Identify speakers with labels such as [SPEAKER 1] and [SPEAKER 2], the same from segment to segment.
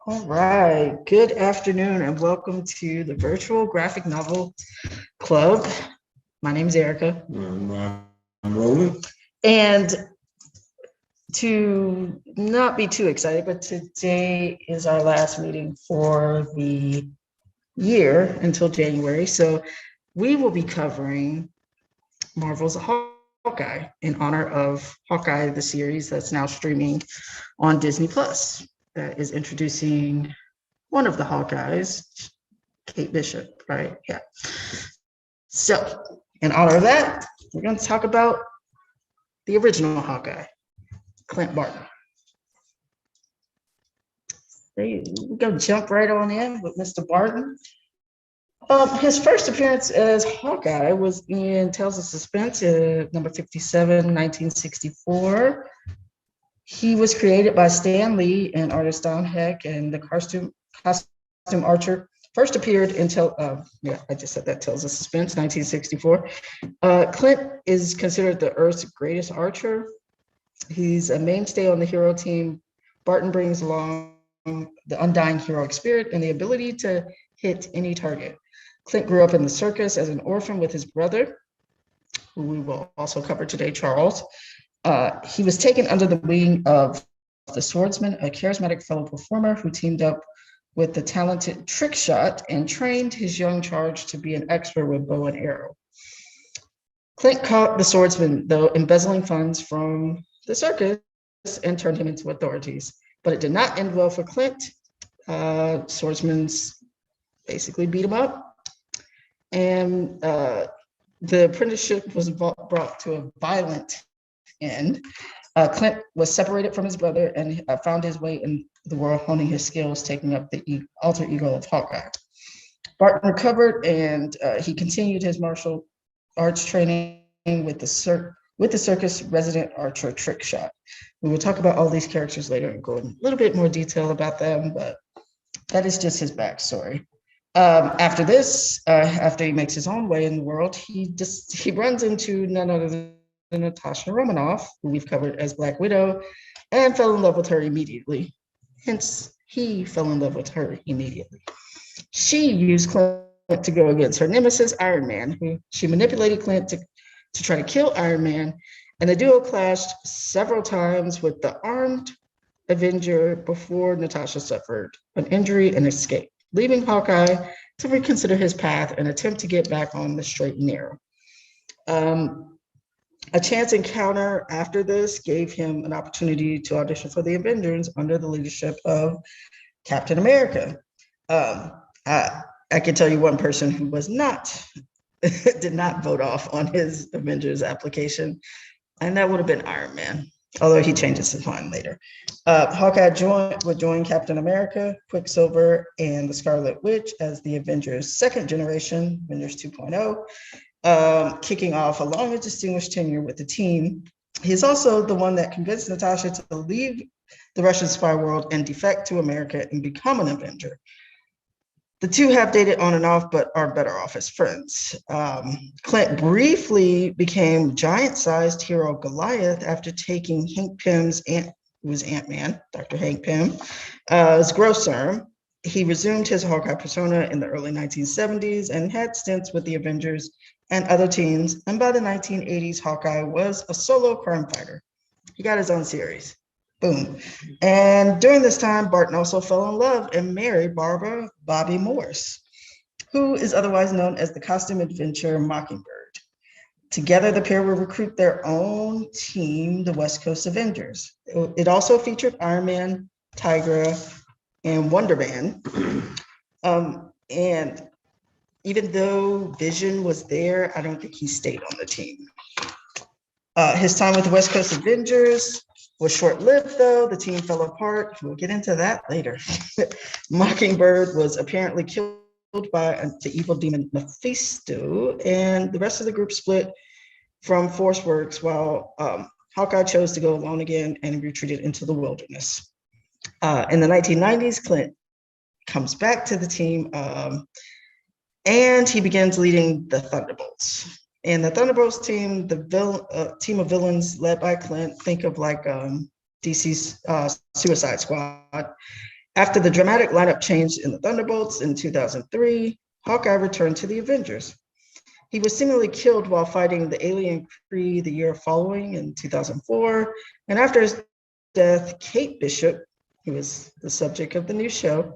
[SPEAKER 1] All right. Good afternoon and welcome to the Virtual Graphic Novel Club. My name is Erica.
[SPEAKER 2] I'm rolling.
[SPEAKER 1] And to not be too excited, but today is our last meeting for the year until January. So we will be covering Marvel's Hawkeye in honor of Hawkeye, the series that's now streaming on Disney Plus. That is introducing one of the Hawkeyes, Kate Bishop, right? Yeah. So, in honor of that, we're going to talk about the original Hawkeye, Clint Barton. We're going to jump right on in with Mr. Barton. His first appearance as Hawkeye was in Tales of Suspense, number 57, 1964. He was created by Stan Lee and artist Don Heck, and the costume archer first appeared in I just said that, Tales of Suspense, 1964. Clint is considered the Earth's greatest archer. He's a mainstay on the hero team. Barton brings along the undying heroic spirit and the ability to hit any target. Clint grew up in the circus as an orphan with his brother, who we will also cover today, Charles. He was taken under the wing of the Swordsman, a charismatic fellow performer who teamed up with the talented Trickshot and trained his young charge to be an expert with bow and arrow. Clint caught the Swordsman, though, embezzling funds from the circus and turned him into authorities. But it did not end well for Clint. Swordsman's basically beat him up. And the apprenticeship was brought to a violent end. Clint was separated from his brother and found his way in the world, honing his skills, taking up the alter ego of Hawkeye. Barton recovered and he continued his martial arts training with the circus resident archer Trickshot. We will talk about all these characters later and go in a little bit more detail about them, but that is just his backstory. After this, after he makes his own way in the world, he runs into none other than Natasha Romanoff, who we've covered as Black Widow, and fell in love with her immediately. Hence, he fell in love with her immediately. She used Clint to go against her nemesis, Iron Man, who she manipulated Clint to try to kill Iron Man, and the duo clashed several times with the armed Avenger before Natasha suffered an injury and escaped, leaving Hawkeye to reconsider his path and attempt to get back on the straight and narrow. A chance encounter after this gave him an opportunity to audition for the Avengers under the leadership of Captain America. I can tell you one person who did not vote off on his Avengers application, and that would have been Iron Man, although he changes his mind later. Hawkeye would join Captain America, Quicksilver, and the Scarlet Witch as the Avengers' second generation, Avengers 2.0, kicking off a long and distinguished tenure with the team. He's also the one that convinced Natasha to leave the Russian spy world and defect to America and become an Avenger. The two have dated on and off, but are better off as friends. Clint briefly became giant-sized hero Goliath after taking Hank Pym's who was Ant-Man, Dr. Hank Pym, as growth serum. He resumed his Hawkeye persona in the early 1970s and had stints with the Avengers and other teams. And by the 1980s, Hawkeye was a solo crime fighter. He got his own series. Boom. And during this time, Barton also fell in love and married Barbara Bobby Morse, who is otherwise known as the costume adventure Mockingbird. Together, the pair will recruit their own team, the West Coast Avengers. It also featured Iron Man, Tigra, and Wonder Man. And even though Vision was there, I don't think he stayed on the team. His time with the West Coast Avengers was short-lived, though. The team fell apart. We'll get into that later. Mockingbird was apparently killed by the evil demon Mephisto, and the rest of the group split from Forceworks while Hawkeye chose to go alone again and retreated into the wilderness. In the 1990s, Clint comes back to the team and he begins leading the Thunderbolts. And the Thunderbolts team, team of villains led by Clint, think of like DC's Suicide Squad, After the dramatic lineup changed in the Thunderbolts in 2003, Hawkeye returned to the Avengers. He was seemingly killed while fighting the alien Kree the year following in 2004. And after his death, Kate Bishop, who was the subject of the new show,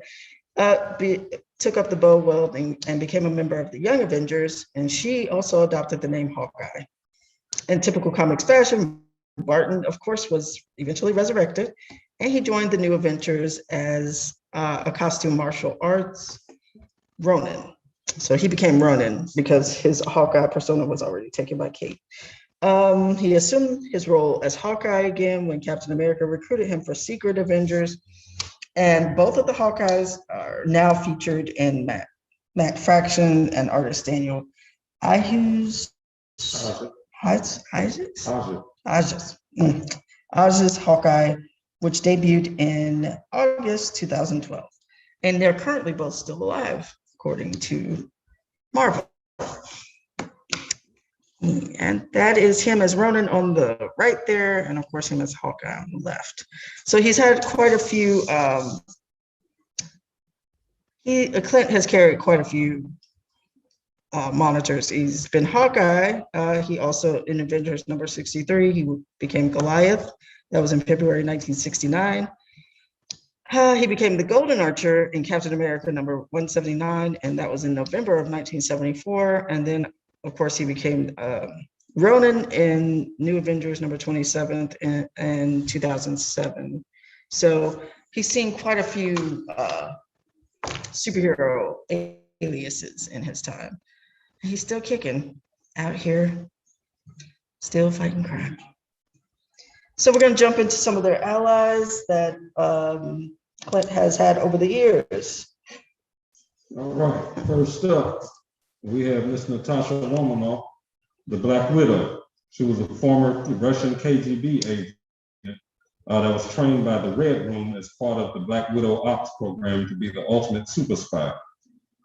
[SPEAKER 1] took up the bow wielding and became a member of the Young Avengers. And she also adopted the name Hawkeye. In typical comics fashion, Barton, of course, was eventually resurrected, and he joined the New Avengers as a costume martial arts Ronin. So he became Ronin because his Hawkeye persona was already taken by Kate. He assumed his role as Hawkeye again when Captain America recruited him for Secret Avengers. And both of the Hawkeyes are now featured in Matt Fraction and artist Daniel Ayers. Ayers Hawkeye, which debuted in August 2012. And they're currently both still alive, according to Marvel. And that is him as Ronin on the right there, and of course him as Hawkeye on the left. So he's had quite a few, Clint has carried quite a few monitors. He's been Hawkeye. He also, in Avengers number 63, he became Goliath. That was in February 1969. He became the Golden Archer in Captain America number 179, and that was in November of 1974. And then, of course, he became Ronin in New Avengers number 27 in 2007. So he's seen quite a few superhero aliases in his time. He's still kicking out here, still fighting crime. So we're going to jump into some of their allies that Clint has had over the years.
[SPEAKER 2] All right, first up, we have Miss Natasha Romanoff, the Black Widow. She was a former Russian KGB agent that was trained by the Red Room as part of the Black Widow Ops program to be the ultimate super spy.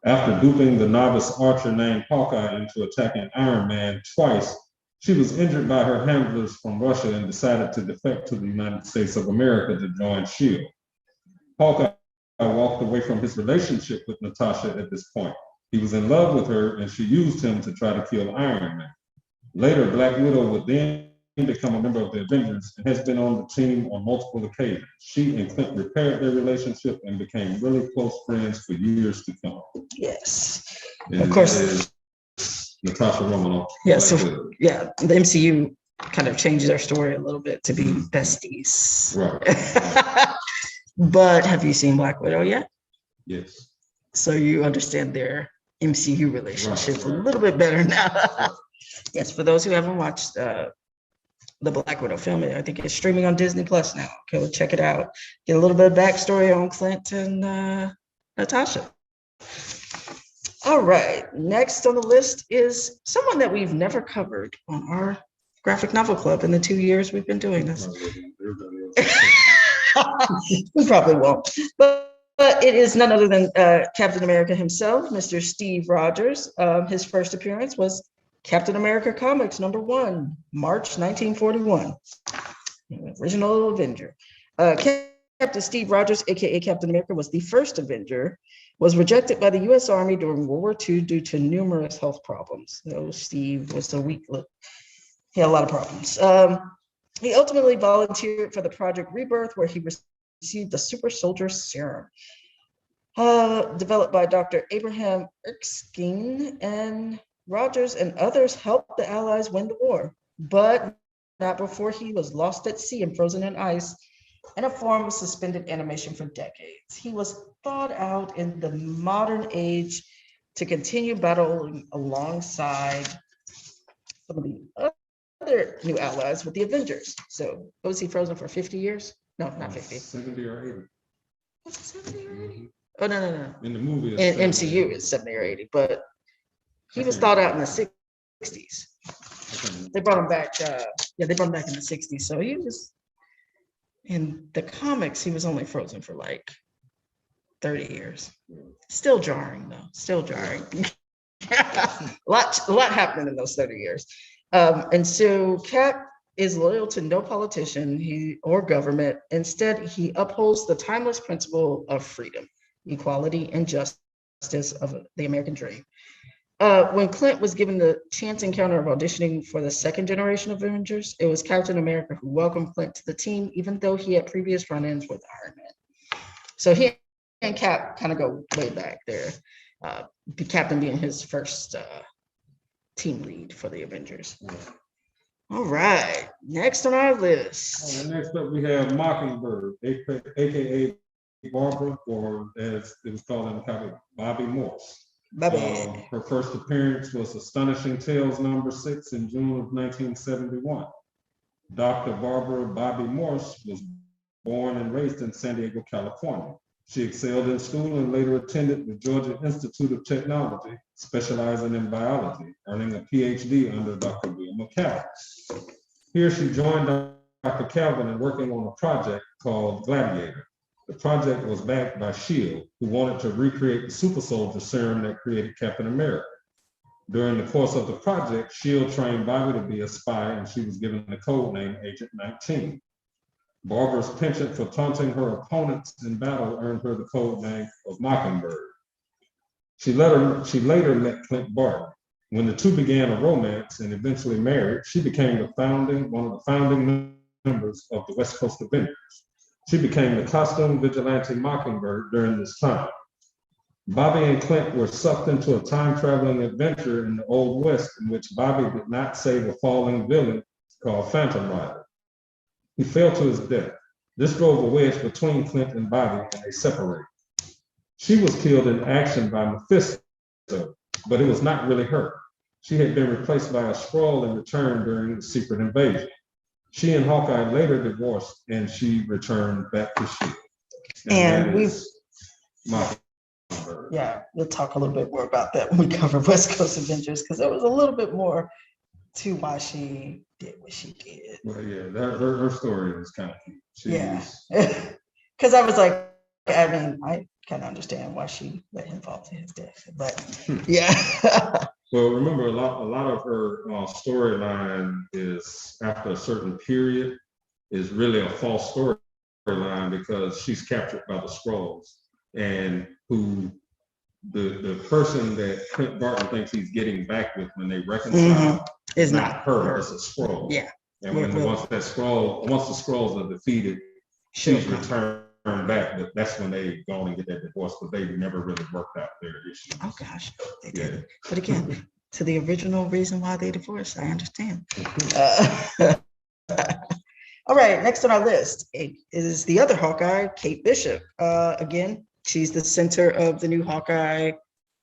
[SPEAKER 2] After duping the novice archer named Hawkeye into attacking Iron Man twice, she was injured by her handlers from Russia and decided to defect to the United States of America to join S.H.I.E.L.D. Hawkeye walked away from his relationship with Natasha at this point. He was in love with her and she used him to try to kill Iron Man. Later, Black Widow would then become a member of the Avengers and has been on the team on multiple occasions. She and Clint repaired their relationship and became really close friends for years to come.
[SPEAKER 1] Yes,
[SPEAKER 2] and
[SPEAKER 1] of course.
[SPEAKER 2] Natasha Romanoff.
[SPEAKER 1] Yeah, so yeah, the MCU kind of changed their story a little bit to be besties.
[SPEAKER 2] Right.
[SPEAKER 1] But have you seen Black Widow yet?
[SPEAKER 2] Yes.
[SPEAKER 1] So you understand their MCU relationship
[SPEAKER 2] right.
[SPEAKER 1] a little bit better now. Yes, for those who haven't watched the Black Widow film, I think it's streaming on Disney Plus now. Go check it out. Get a little bit of backstory on Clint and Natasha. All right, next on the list is someone that we've never covered on our graphic novel club in the 2 years we've been doing this. We probably won't, but it is none other than Captain America himself, Mr. Steve Rogers. His first appearance was Captain America Comics #1, March 1941, original Avenger. Captain Steve Rogers, aka Captain America, was the first Avenger, was rejected by the U.S. Army during World War II due to numerous health problems. So Steve was a weak look. He had a lot of problems. He ultimately volunteered for the Project Rebirth, where he received the Super Soldier Serum, developed by Dr. Abraham Erskine, and Rogers and others helped the Allies win the war, but not before he was lost at sea and frozen in ice in a form of suspended animation for decades. He was thawed out in the modern age to continue battling alongside some of the other new allies with the Avengers. So was he frozen for 50 years? No, not 50.
[SPEAKER 2] 70 or 80.
[SPEAKER 1] Was it 70 or 80? Oh, no.
[SPEAKER 2] In the movie,
[SPEAKER 1] in MCU, it's 70 or 80, but he was thawed out in the 60s. They brought him back. They brought him back in the 60s. So he was, in the comics, he was only frozen for like 30 years. Still jarring, though. Still jarring. a lot happening in those 30 years. And so Cap is loyal to no politician or government. Instead, he upholds the timeless principle of freedom, equality, and justice of the American dream. When Clint was given the chance encounter of auditioning for the second generation of Avengers, it was Captain America who welcomed Clint to the team, even though he had previous run-ins with Iron Man. So he and Cap kind of go way back there. The Captain being his first team lead for the Avengers. All right, next on our list.
[SPEAKER 2] Next up, we have Mockingbird, aka Barbara, or as it was called in the comic, Bobby Morse. Her first appearance was Astonishing Tales #6 in June of 1971. Dr. Barbara Bobby Morse was born and raised in San Diego, California. She excelled in school and later attended the Georgia Institute of Technology, specializing in biology, earning a PhD under Dr. Wilma Calvin. Here she joined Dr. Calvin in working on a project called Gladiator. The project was backed by S.H.I.E.L.D., who wanted to recreate the super soldier serum that created Captain America. During the course of the project, S.H.I.E.L.D. trained Bobby to be a spy, and she was given the code name Agent 19. Barbara's penchant for taunting her opponents in battle earned her the code name of Mockingbird. She later met Clint Barton. When the two began a romance and eventually married, she became one of the founding members of the West Coast Avengers. She became the costume vigilante Mockingbird during this time. Bobby and Clint were sucked into a time-traveling adventure in the Old West in which Bobby did not save a falling villain called Phantom Rider. He fell to his death. This drove a wedge between Clint and Bobby, and they separated. She was killed in action by Mephisto, but it was not really her. She had been replaced by a Skrull in return during the Secret Invasion. She and Hawkeye later divorced, and she returned back to S.H.I.E.L.D.
[SPEAKER 1] And we'll talk a little bit more about that when we cover West Coast Avengers, because there was a little bit more to why she did what she did.
[SPEAKER 2] Well, yeah, her story is kind of cute.
[SPEAKER 1] Because I was like, I mean, I kind of understand why she let him fall to his death, but yeah.
[SPEAKER 2] Well, remember, a lot of her storyline is after a certain period is really a false storyline because she's captured by the Skrulls, and who the person that Clint Barton thinks he's getting back with when they reconcile is not her, it's a Skrull.
[SPEAKER 1] Yeah.
[SPEAKER 2] And once the Skrulls are defeated, she's returned back, but that's when they go and get that divorce, but they never really worked out their issues.
[SPEAKER 1] Oh gosh, they did. But again, to the original reason why they divorced, I understand. All right, next on our list is the other Hawkeye, Kate Bishop. Again, she's the center of the new Hawkeye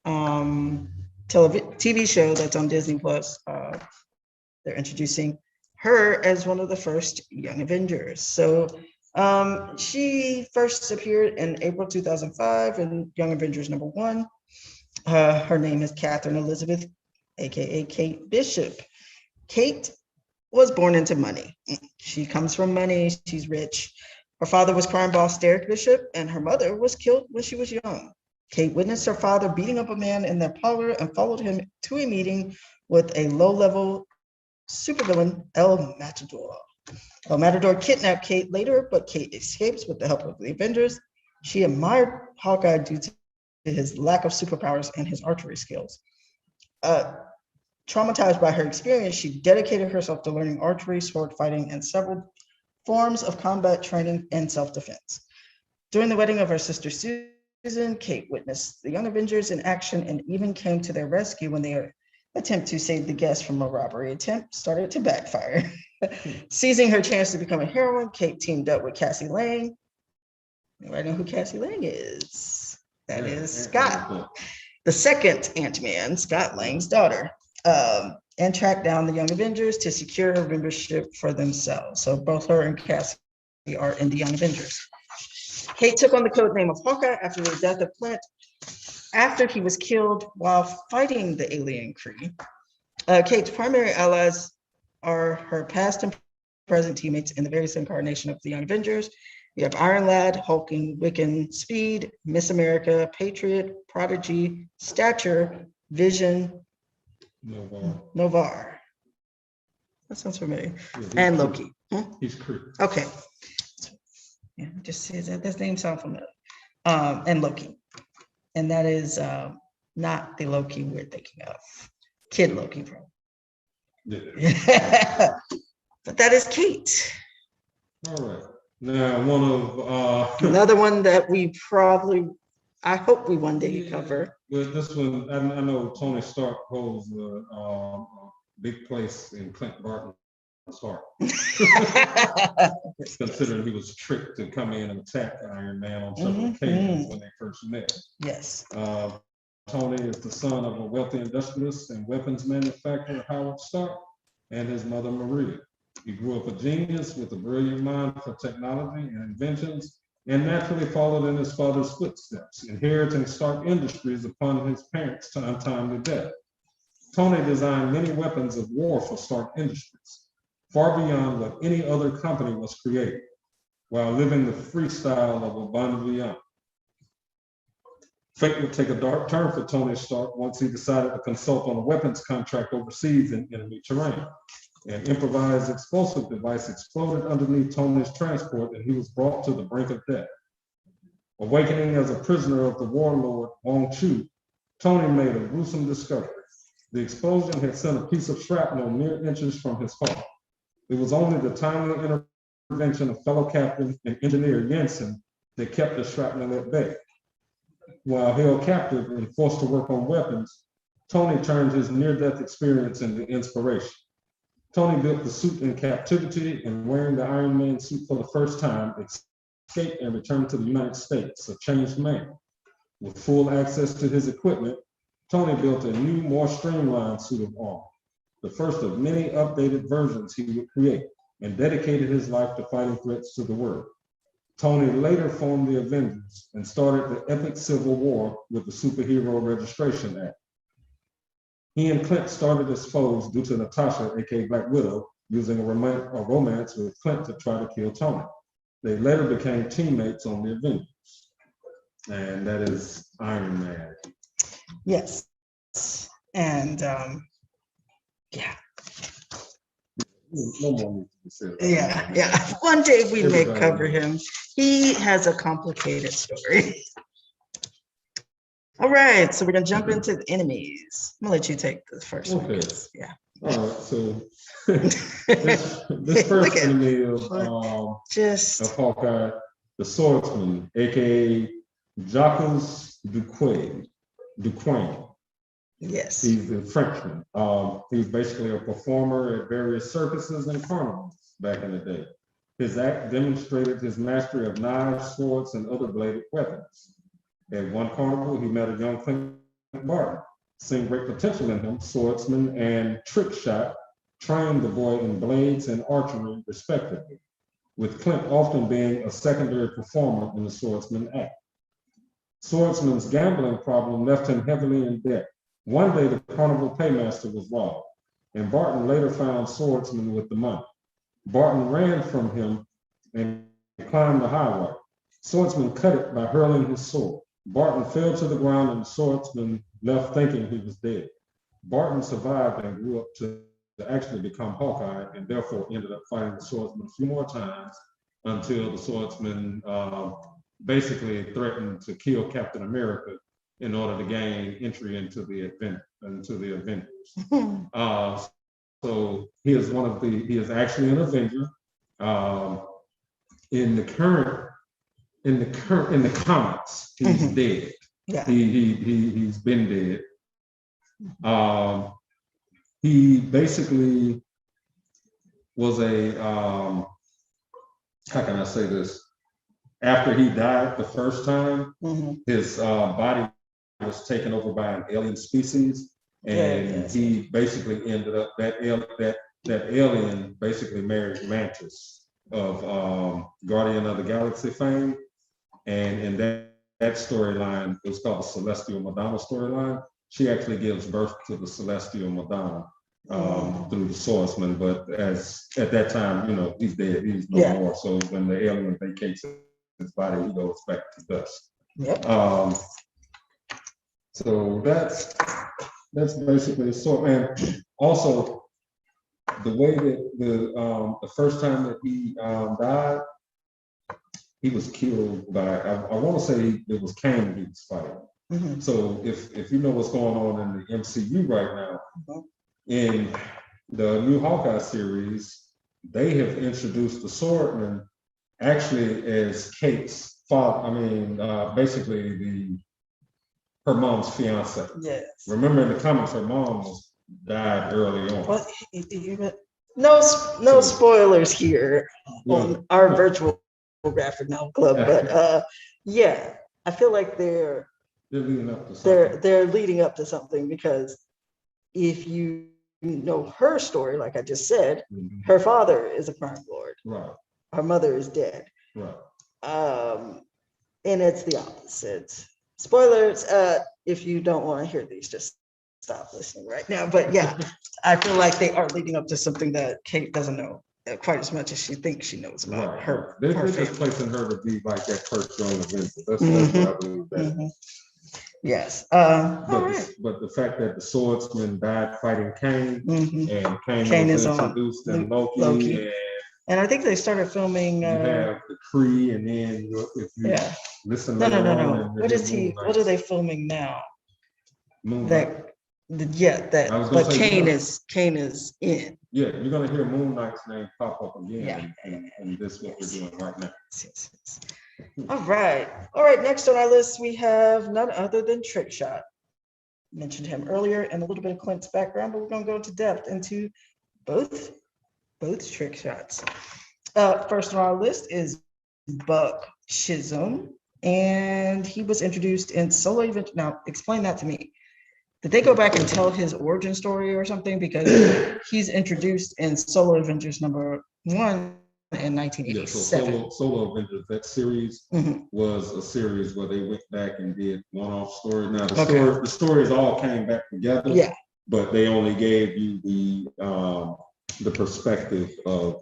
[SPEAKER 1] TV show that's on Disney Plus. They're introducing her as one of the first Young Avengers. So she first appeared in April 2005 in Young Avengers #1. Her name is Catherine Elizabeth, aka Kate Bishop. Kate was born into money. She comes from money, she's rich. Her father was crime boss Derek Bishop, and her mother was killed when she was young. Kate witnessed her father beating up a man in their parlor and followed him to a meeting with a low-level supervillain, El Matador. El Matador kidnapped Kate later, but Kate escapes with the help of the Avengers. She admired Hawkeye due to his lack of superpowers and his archery skills. Traumatized by her experience, she dedicated herself to learning archery, sword fighting, and several forms of combat training and self-defense. During the wedding of her sister Susan, Kate witnessed the Young Avengers in action and even came to their rescue when their attempt to save the guests from a robbery attempt started to backfire. Seizing her chance to become a heroine, Kate teamed up with Cassie Lang. Anybody know who Cassie Lang is? That is Scott, the second Ant-Man, Scott Lang's daughter, and tracked down the Young Avengers to secure her membership for themselves. So both her and Cassie are in the Young Avengers. Kate took on the code name of Hawkeye after the death of Clint, after he was killed while fighting the alien Kree. Kate's primary allies are her past and present teammates in the various incarnation of the Young Avengers. You have Iron Lad, Hulking, Wiccan, Speed, Miss America, Patriot, Prodigy, Stature, Vision, Novar. That sounds familiar.
[SPEAKER 2] Yeah,
[SPEAKER 1] And Loki.
[SPEAKER 2] He's Kree.
[SPEAKER 1] Okay. Yeah, just says that his name sounds familiar. And Loki. And that is not the Loki we're thinking of. Kid Loki, probably.
[SPEAKER 2] Yeah.
[SPEAKER 1] But that is Kate.
[SPEAKER 2] All right. Now, one of
[SPEAKER 1] another one that we probably, I hope we one day cover.
[SPEAKER 2] But this one, I know Tony Stark holds a big place in Clint Barton's heart. Considering he was tricked to come in and attack Iron Man on several occasions when they first met.
[SPEAKER 1] Yes.
[SPEAKER 2] Tony is the son of a wealthy industrialist and weapons manufacturer, Howard Stark, and his mother, Maria. He grew up a genius with a brilliant mind for technology and inventions, and naturally followed in his father's footsteps, inheriting Stark Industries upon his parents' untimely death. Tony designed many weapons of war for Stark Industries, far beyond what any other company was creating, while living the free style of a bon vivant. Fate would take a dark turn for Tony Stark once he decided to consult on a weapons contract overseas in enemy terrain. An improvised explosive device exploded underneath Tony's transport, and he was brought to the brink of death. Awakening as a prisoner of the warlord Wong Chu, Tony made a gruesome discovery. The explosion had sent a piece of shrapnel mere inches from his heart. It was only the timely intervention of fellow captain and engineer Jensen that kept the shrapnel at bay. While held captive and forced to work on weapons, Tony turned his near-death experience into inspiration. Tony built the suit in captivity, and wearing the Iron Man suit for the first time, escaped and returned to the United States, a changed man. With full access to his equipment, Tony built a new, more streamlined suit of armor, the first of many updated versions he would create, and dedicated his life to fighting threats to the world. Tony later formed the Avengers and started the epic civil war with the Superhero Registration Act. He and Clint started as foes due to Natasha, aka Black Widow, using a romance with Clint to try to kill Tony. They later became teammates on the Avengers. And that is Iron Man.
[SPEAKER 1] Yes. And yeah.
[SPEAKER 2] No more need to be said.
[SPEAKER 1] Yeah. One day we may cover him. He has a complicated story. All right, so we're gonna jump into the enemies. I'm gonna let you take the first one. Yeah.
[SPEAKER 2] All right, so this first enemy of Hawkeye, the Swordsman, aka Jacques Duquesne.
[SPEAKER 1] Yes.
[SPEAKER 2] He's a Frenchman. He's basically a performer at various circuses and carnivals back in the day. His act demonstrated his mastery of knives, swords, and other bladed weapons. At one carnival, he met a young Clint Barton, seeing great potential in him. Swordsman and Trickshot trained the boy in blades and archery, respectively, with Clint often being a secondary performer in the Swordsman act. Swordsman's gambling problem left him heavily in debt. One day, the carnival paymaster was robbed, and Barton later found Swordsman with the money. Barton ran from him and climbed the highway. Swordsman cut it by hurling his sword. Barton fell to the ground, and the Swordsman left thinking he was dead. Barton survived and grew up to actually become Hawkeye, and therefore ended up fighting the Swordsman a few more times until the Swordsman basically threatened to kill Captain America in order to gain entry into the Avengers. So he is actually an Avenger. In the comics, he's dead. Yeah. He's been dead. He basically was how can I say this? After he died the first time, his body was taken over by an alien species, and he basically ended up that alien basically married Mantis of Guardian of the Galaxy fame, and in that storyline, it was called the Celestial Madonna storyline. She actually gives birth to the Celestial Madonna through the Swordsman, but at that time, he's dead, he's no more. So when the alien vacates his body, he goes back to dust. Yep. So that's basically so. And also, the way that the first time that he died, he was killed by, I want to say it was Kang he was fighting.
[SPEAKER 1] Mhm.
[SPEAKER 2] So if you know what's going on in the MCU right now,
[SPEAKER 1] Mhm.
[SPEAKER 2] in the new Hawkeye series, they have introduced the Swordsman actually as Kate's father. I mean, basically her mom's fiance.
[SPEAKER 1] Yes.
[SPEAKER 2] Remember in the comics, her mom died early on.
[SPEAKER 1] Well, no
[SPEAKER 2] So-
[SPEAKER 1] spoilers here
[SPEAKER 2] Well,
[SPEAKER 1] on our
[SPEAKER 2] no.
[SPEAKER 1] virtual graphic novel club, but yeah, I feel like they're
[SPEAKER 2] leading up to something.
[SPEAKER 1] they're leading up to something, because if you know her story, like I just said,
[SPEAKER 2] Mhm.
[SPEAKER 1] her father is a crime lord,
[SPEAKER 2] Right,
[SPEAKER 1] her mother is dead,
[SPEAKER 2] right.
[SPEAKER 1] and it's the opposite. Spoilers, if you don't want to hear these, just stop listening right now. But yeah, I feel like they are leading up to something that Kate doesn't know quite as much as she thinks she knows about
[SPEAKER 2] Right.
[SPEAKER 1] her.
[SPEAKER 2] They're
[SPEAKER 1] her
[SPEAKER 2] just
[SPEAKER 1] family.
[SPEAKER 2] placing her to be like that first young Avenger. That's what I believe that.
[SPEAKER 1] Mhm. Yes.
[SPEAKER 2] But,
[SPEAKER 1] All right.
[SPEAKER 2] but the fact that the Swordsman died fighting Kane,
[SPEAKER 1] Mhm.
[SPEAKER 2] and Kane
[SPEAKER 1] Kane
[SPEAKER 2] was
[SPEAKER 1] is on
[SPEAKER 2] introduced in Loki,
[SPEAKER 1] Loki. And I think they started filming.
[SPEAKER 2] you have the Kree, and then if you
[SPEAKER 1] Yeah.
[SPEAKER 2] listen
[SPEAKER 1] No.
[SPEAKER 2] later on, and
[SPEAKER 1] What is he?
[SPEAKER 2] Moon
[SPEAKER 1] What are they filming now?
[SPEAKER 2] Moon Knight.
[SPEAKER 1] That.
[SPEAKER 2] I was gonna
[SPEAKER 1] But
[SPEAKER 2] say,
[SPEAKER 1] Kane is in.
[SPEAKER 2] Yeah, you're gonna hear Moon Knight's name pop up again,
[SPEAKER 1] Yeah.
[SPEAKER 2] and this is what we're doing right now.
[SPEAKER 1] Yes. All right. Next on our list, we have none other than Trickshot. Mentioned him earlier, and a little bit of Clint's background, but we're going to go into depth into both Trickshots. First on our list is Buck Chisholm, and he was introduced in Solo Event. Now, explain that to me. Did they go back and tell his origin story or something? Because he's introduced in Solo Avengers #1 in 1987.
[SPEAKER 2] Yeah, so Solo Avengers, that series was a series where they went back and did one-off stories. Now the stories all came back together.
[SPEAKER 1] Yeah.
[SPEAKER 2] But they only gave you the perspective of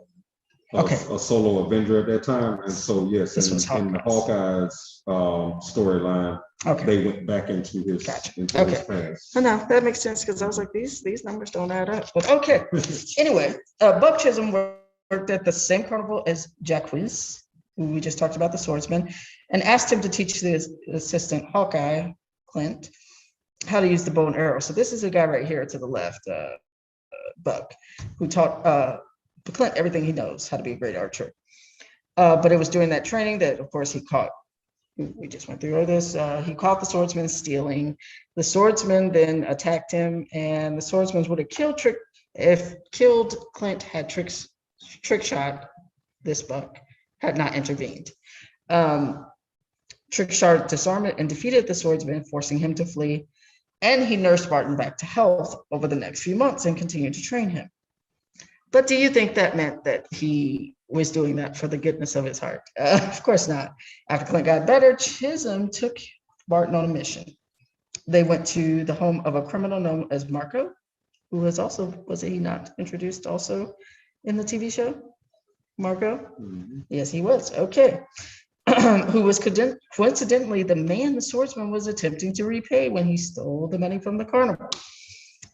[SPEAKER 2] a solo Avenger at that time. And so yes, in the Hawkeye's storyline, they went back into his past.
[SPEAKER 1] No, that makes sense, because I was like, these numbers don't add up. But okay. Anyway, Buck Chisholm worked at the same carnival as Jacquees, who we just talked about, the swordsman, and asked him to teach his assistant Hawkeye, Clint, how to use the bow and arrow. So this is a guy right here to the left, Buck, who taught Clint everything he knows, how to be a great archer. But it was during that training that, of course, he caught. We just went through all this. He caught the swordsman stealing. The swordsman then attacked him, and the swordsman would have killed Clint had Trickshot, this Buck, had not intervened. Trickshot disarmed and defeated the swordsman, forcing him to flee. And he nursed Barton back to health over the next few months and continued to train him. But do you think that meant that he was doing that for the goodness of his heart? Of course not. After Clint got better, Chisholm took Barton on a mission. They went to the home of a criminal known as Marco, who was he not introduced also in the TV show? Marco? Yes, he was. Okay. Who was coincidentally the man the swordsman was attempting to repay when he stole the money from the carnival.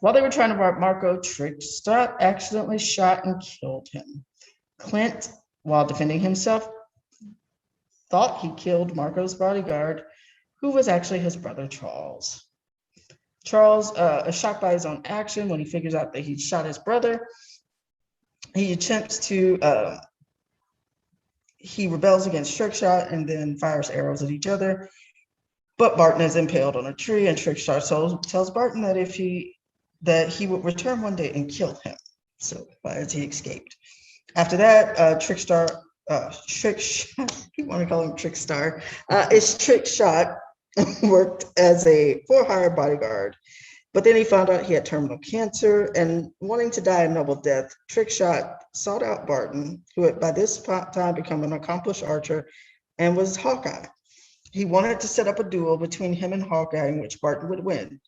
[SPEAKER 1] While they were trying to rob Marco, Trickshot accidentally shot and killed him. Clint, while defending himself, thought he killed Marco's bodyguard, who was actually his brother Charles. Charles is shocked by his own action. When he figures out that he shot his brother, he attempts to he rebels against Trickshot and then fires arrows at each other. But Barton is impaled on a tree, and Trickshot tells Barton that he would return one day and kill him. So as he escaped. After that, Trickshot, you want to call him Trickstar, Trickshot worked as a for-hire bodyguard. But then he found out he had terminal cancer, and wanting to die a noble death, Trickshot sought out Barton, who had by this time become an accomplished archer and was Hawkeye. He wanted to set up a duel between him and Hawkeye in which Barton would win.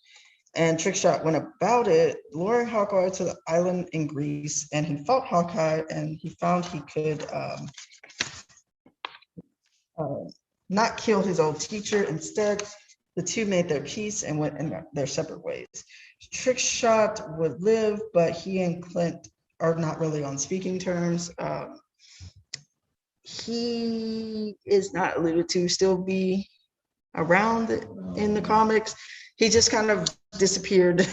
[SPEAKER 1] And Trickshot went about it, luring Hawkeye to the island in Greece, and he fought Hawkeye, and he found he could not kill his old teacher. Instead, the two made their peace and went in their separate ways. Trickshot would live, but he and Clint are not really on speaking terms. He is not alluded to still be around in the comics. He just kind of disappeared.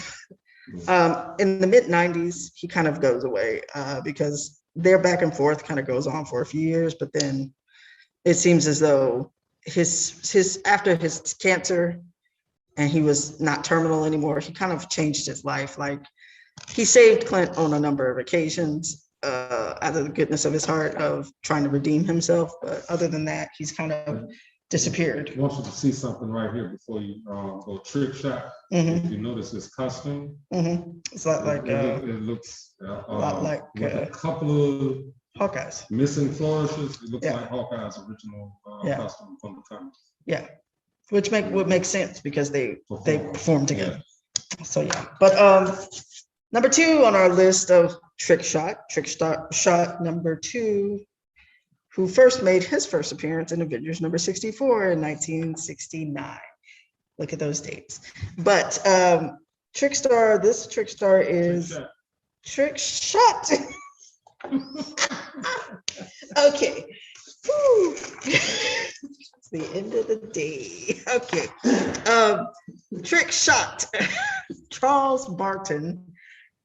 [SPEAKER 1] In the mid-90s, he kind of goes away because their back and forth kind of goes on for a few years, but then it seems as though his after his cancer and he was not terminal anymore, he kind of changed his life. Like, he saved Clint on a number of occasions out of the goodness of his heart of trying to redeem himself. But other than that, he's kind of disappeared.
[SPEAKER 2] I want you to see something right here before you go Trickshot.
[SPEAKER 1] Mhm.
[SPEAKER 2] If you notice his costume,
[SPEAKER 1] It's a lot like
[SPEAKER 2] it looks
[SPEAKER 1] a lot like
[SPEAKER 2] with a couple of
[SPEAKER 1] Hawkeye's.
[SPEAKER 2] missing flourishes. It looks
[SPEAKER 1] Yeah.
[SPEAKER 2] like Hawkeye's original
[SPEAKER 1] Yeah.
[SPEAKER 2] costume from the comics.
[SPEAKER 1] Yeah, which would make sense because they
[SPEAKER 2] Perform.
[SPEAKER 1] perform together. So yeah, but number 2 on our list of Trickshot number 2, who first made his first appearance in Avengers number 64 in 1969. Look at those dates. But Trickstar, this Trickstar is Trickshot. Okay. Whew. It's the end of the day. Okay. Trickshot, Charles Barton,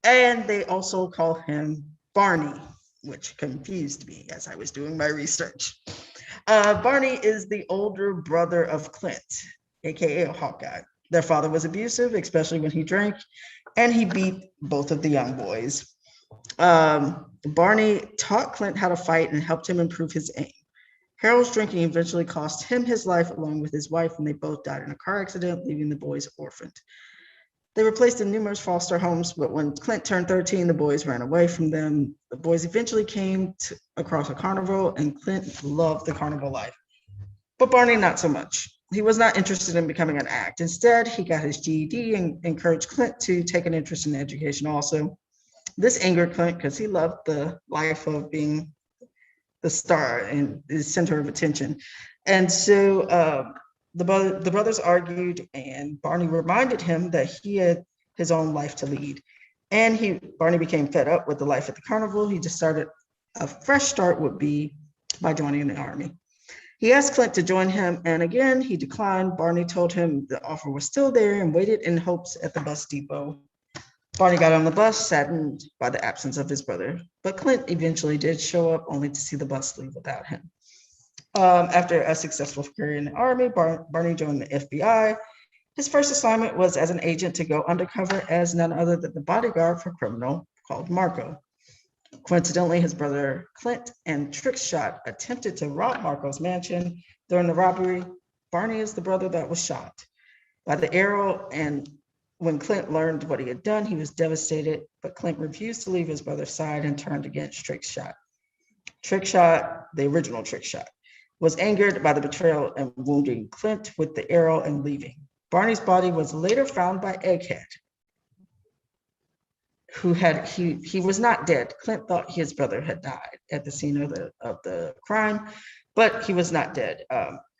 [SPEAKER 1] and they also call him Barney, which confused me as I was doing my research. Barney is the older brother of Clint, aka Hawkeye. Their father was abusive, especially when he drank, and he beat both of the young boys. Barney taught Clint how to fight and helped him improve his aim. Harold's drinking eventually cost him his life along with his wife, and they both died in a car accident, leaving the boys orphaned. They were placed in numerous foster homes, but when Clint turned 13, the boys ran away from them. The boys eventually came across a carnival, and Clint loved the carnival life. But Barney, not so much. He was not interested in becoming an act. Instead, he got his GED and encouraged Clint to take an interest in education also. This angered Clint because he loved the life of being the star and the center of attention. And so the brothers argued, and Barney reminded him that he had his own life to lead. And Barney became fed up with the life at the carnival. He decided a fresh start would be by joining the army. He asked Clint to join him, and again, he declined. Barney told him the offer was still there and waited in hopes at the bus depot. Barney got on the bus, saddened by the absence of his brother, but Clint eventually did show up, only to see the bus leave without him. After a successful career in the army, Barney joined the FBI. His first assignment was as an agent to go undercover as none other than the bodyguard for a criminal called Marco. Coincidentally, his brother Clint and Trickshot attempted to rob Marco's mansion. During the robbery, Barney is the brother that was shot by the arrow, and when Clint learned what he had done, he was devastated, but Clint refused to leave his brother's side and turned against Trickshot. Trickshot, the original Trickshot, was angered by the betrayal and wounding Clint with the arrow and leaving. Barney's body was later found by Egghead, he was not dead. Clint thought his brother had died at the scene of the crime, but he was not dead.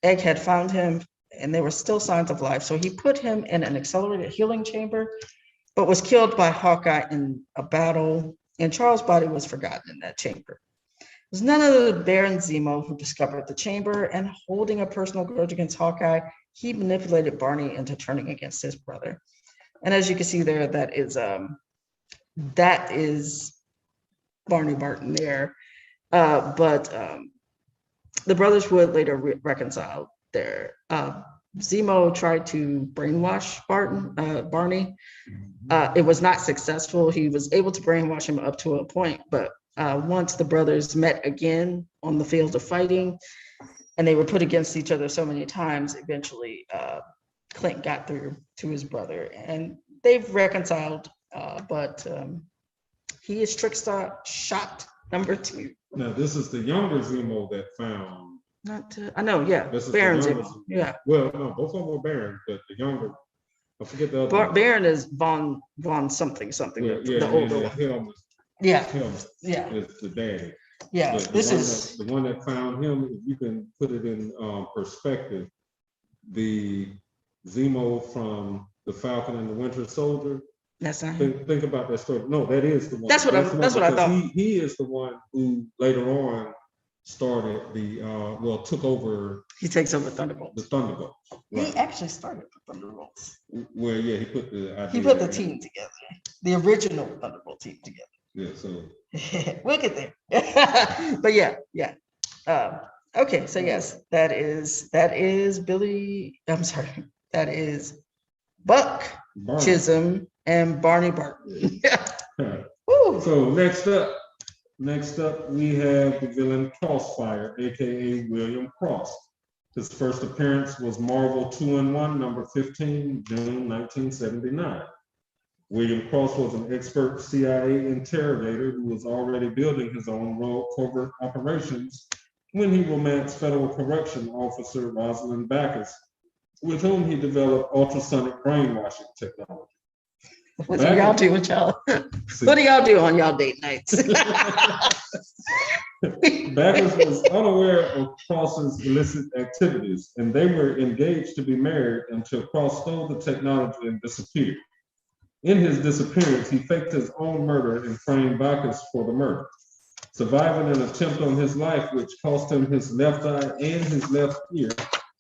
[SPEAKER 1] Egghead found him, and there were still signs of life, so he put him in an accelerated healing chamber, but was killed by Hawkeye in a battle, and Charles' body was forgotten in that chamber. It was none other than Baron Zemo who discovered the chamber, and holding a personal grudge against Hawkeye, he manipulated Barney into turning against his brother. And as you can see there, that is Barney Barton there. But the brothers would later reconcile there. Zemo tried to brainwash Barney. It was not successful. He was able to brainwash him up to a point, but once the brothers met again on the field of fighting, and they were put against each other so many times, eventually Clint got through to his brother, and they've reconciled, but he is Trickshot number 2.
[SPEAKER 2] Now, this is the younger Zemo that found.
[SPEAKER 1] I know, yeah, Baron Zemo. Yeah.
[SPEAKER 2] Well, no, both of them were Baron, but the younger, I forget the other one.
[SPEAKER 1] Baron is Von something, the older one.
[SPEAKER 2] Him
[SPEAKER 1] Yeah.
[SPEAKER 2] is the daddy.
[SPEAKER 1] Yeah,
[SPEAKER 2] The one that found him, if you can put it in perspective, the Zemo from the Falcon and the Winter Soldier
[SPEAKER 1] That's not him.
[SPEAKER 2] Think about that story. No, that is the one.
[SPEAKER 1] That's what I
[SPEAKER 2] because
[SPEAKER 1] thought.
[SPEAKER 2] He is the one who later on started took over
[SPEAKER 1] He takes over
[SPEAKER 2] the
[SPEAKER 1] Thunderbolts.
[SPEAKER 2] Thunderbolts. Right.
[SPEAKER 1] He actually started the Thunderbolts.
[SPEAKER 2] Well, yeah, he put
[SPEAKER 1] the team together, the original Thunderbolt team together.
[SPEAKER 2] Yeah, so
[SPEAKER 1] we'll get there. But yeah. Okay, so yes, that is Billy. I'm sorry, that is Buck
[SPEAKER 2] Barney.
[SPEAKER 1] Chisholm and Barney Barton.
[SPEAKER 2] So next up, we have the villain Crossfire, aka William Cross. His first appearance was Marvel 2-in-1, number 15, June 1979. William Cross was an expert CIA interrogator who was already building his own rogue covert operations when he romanced federal correction officer Rosalind Backus, with whom he developed ultrasonic brainwashing technology.
[SPEAKER 1] What do y'all do with y'all? What do y'all do on y'all date nights?
[SPEAKER 2] Backus was unaware of Cross's illicit activities, and they were engaged to be married until Cross stole the technology and disappeared. In his disappearance, he faked his own murder and framed Backus for the murder. Surviving an attempt on his life, which cost him his left eye and his left ear,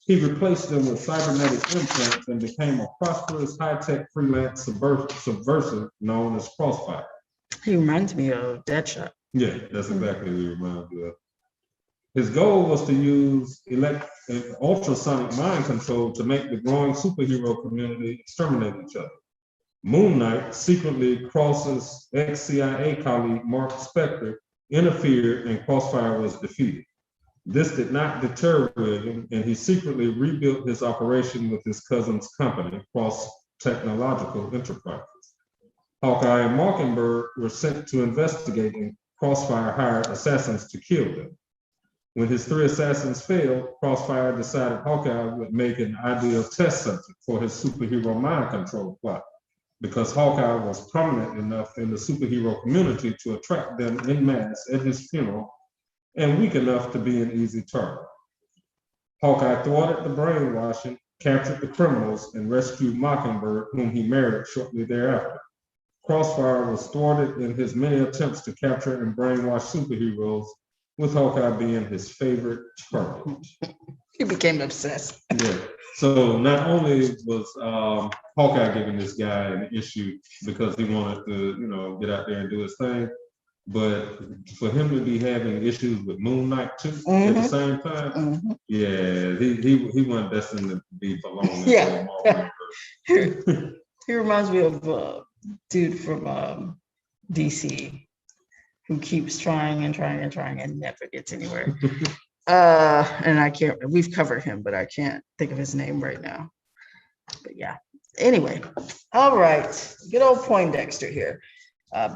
[SPEAKER 2] he replaced them with cybernetic implants and became a prosperous, high-tech freelance subversive known as Crossfire.
[SPEAKER 1] He reminds me of Deadshot.
[SPEAKER 2] Yeah, that's exactly what he reminds me of. His goal was to use ultrasonic mind control to make the growing superhero community exterminate each other. Moon Knight, secretly Cross's ex-CIA colleague Mark Spector, interfered and Crossfire was defeated. This did not deter William, and he secretly rebuilt his operation with his cousin's company, Cross Technological Enterprises. Hawkeye and Mockingbird were sent to investigate, and Crossfire hired assassins to kill them. When his 3 assassins failed, Crossfire decided Hawkeye would make an ideal test subject for his superhero mind control plot, because Hawkeye was prominent enough in the superhero community to attract them en masse at his funeral and weak enough to be an easy target. Hawkeye thwarted the brainwashing, captured the criminals, and rescued Mockingbird, whom he married shortly thereafter. Crossfire was thwarted in his many attempts to capture and brainwash superheroes, with Hawkeye being his favorite target.
[SPEAKER 1] He became obsessed.
[SPEAKER 2] Yeah. So not only was Hawkeye giving this guy an issue because he wanted to, get out there and do his thing, but for him to be having issues with Moon Knight too at the same time, yeah, he wasn't destined to be for long.
[SPEAKER 1] Yeah. He reminds me of a dude from DC who keeps trying and never gets anywhere. And I can't, we've covered him, but I can't think of his name right now. But yeah, anyway, all right, good old Poindexter here.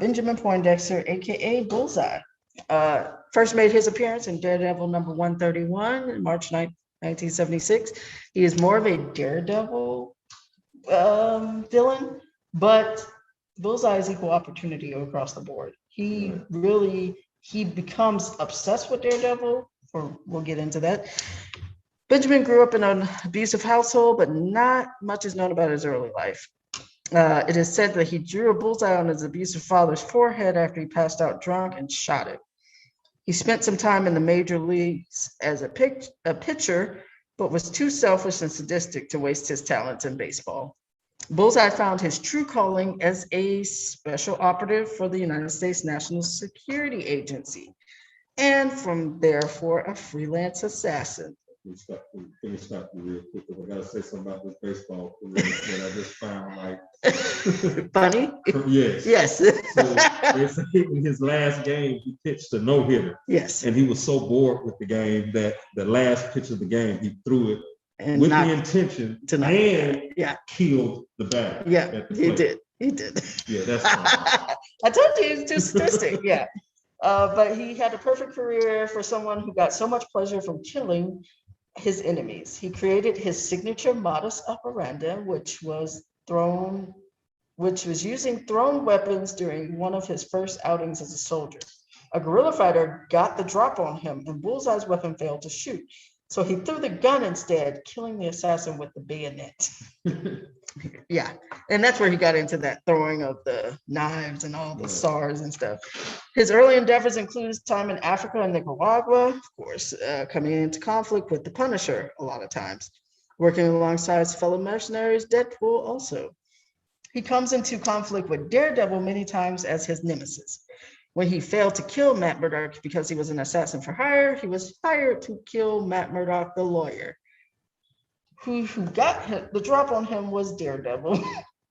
[SPEAKER 1] Benjamin Poindexter, aka Bullseye, first made his appearance in Daredevil number 131 in March 1976. He is more of a Daredevil villain, but Bullseye is equal opportunity across the board. He becomes obsessed with Daredevil, or we'll get into that. Benjamin grew up in an abusive household, but not much is known about his early life. It is said that he drew a bullseye on his abusive father's forehead after he passed out drunk and shot it. He spent some time in the major leagues as a pitcher, but was too selfish and sadistic to waste his talents in baseball. Bullseye found his true calling as a special operative for the United States National Security Agency, and from therefore a freelance assassin.
[SPEAKER 2] Let me stop you real quick, because I gotta say something about this baseball that I just found
[SPEAKER 1] funny.
[SPEAKER 2] Yes. So in his last game, he pitched a no-hitter.
[SPEAKER 1] Yes.
[SPEAKER 2] And he was so bored with the game that the last pitch of the game, he threw it and with the intention to killed the batter.
[SPEAKER 1] Yeah, he did.
[SPEAKER 2] Yeah, that's fine.
[SPEAKER 1] I told you he's too sadistic. Yeah. But he had a perfect career for someone who got so much pleasure from killing his enemies. He created his signature modus operandi, which was using thrown weapons during one of his first outings as a soldier. A guerrilla fighter got the drop on him, and Bullseye's weapon failed to shoot. So he threw the gun instead, killing the assassin with the bayonet. Yeah, and that's where he got into that throwing of the knives and all the SARS and stuff. His early endeavors includes time in Africa and Nicaragua, of course, coming into conflict with the Punisher a lot of times, working alongside his fellow mercenaries, Deadpool also. He comes into conflict with Daredevil many times as his nemesis. When he failed to kill Matt Murdock because he was an assassin for hire, he was hired to kill Matt Murdock, the lawyer. Who got him, the drop on him was Daredevil,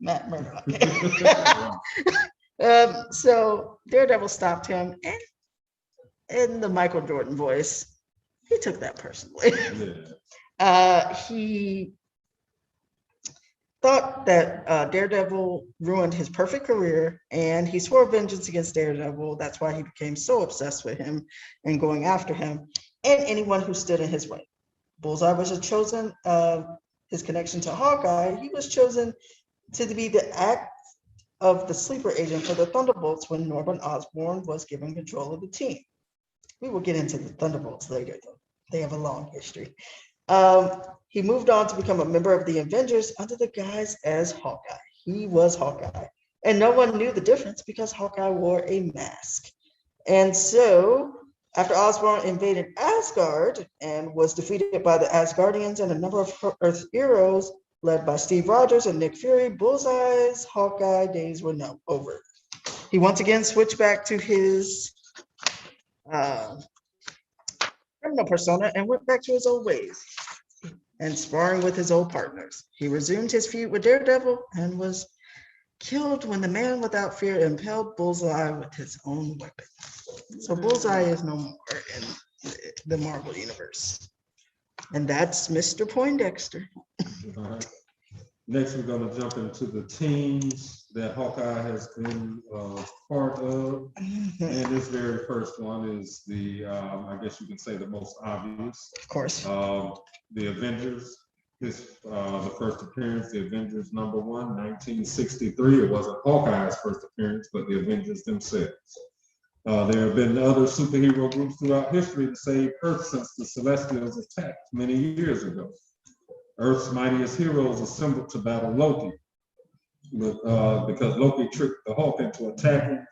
[SPEAKER 1] Matt Murdock. So Daredevil stopped him, and in the Michael Jordan voice, he took that personally. He thought that Daredevil ruined his perfect career, and he swore vengeance against Daredevil. That's why he became so obsessed with him and going after him and anyone who stood in his way. Bullseye was chosen, his connection to Hawkeye, he was chosen to be the act of the sleeper agent for the Thunderbolts when Norman Osborn was given control of the team. We will get into the Thunderbolts later, though. They have a long history. He moved on to become a member of the Avengers under the guise as Hawkeye. He was Hawkeye, and no one knew the difference because Hawkeye wore a mask. And so, after Osborn invaded Asgard and was defeated by the Asgardians and a number of Earth heroes led by Steve Rogers and Nick Fury, Bullseye's Hawkeye days were now over. He once again switched back to his criminal persona and went back to his old ways and sparring with his old partners. He resumed his feud with Daredevil and was killed when the man without fear impaled Bullseye with his own weapon. So Bullseye is no more in the Marvel universe. And that's Mr. Poindexter.
[SPEAKER 2] Right. Next, we're going to jump into the teams that Hawkeye has been part of. And this very first one is the, I guess you can say the most obvious.
[SPEAKER 1] Of course.
[SPEAKER 2] The Avengers. The first appearance, the Avengers #1, 1963. It wasn't Hawkeye's first appearance, but the Avengers themselves. There have been other superhero groups throughout history to save Earth since the Celestials attacked many years ago. Earth's mightiest heroes assembled to battle Loki, because Loki tricked the Hulk into attacking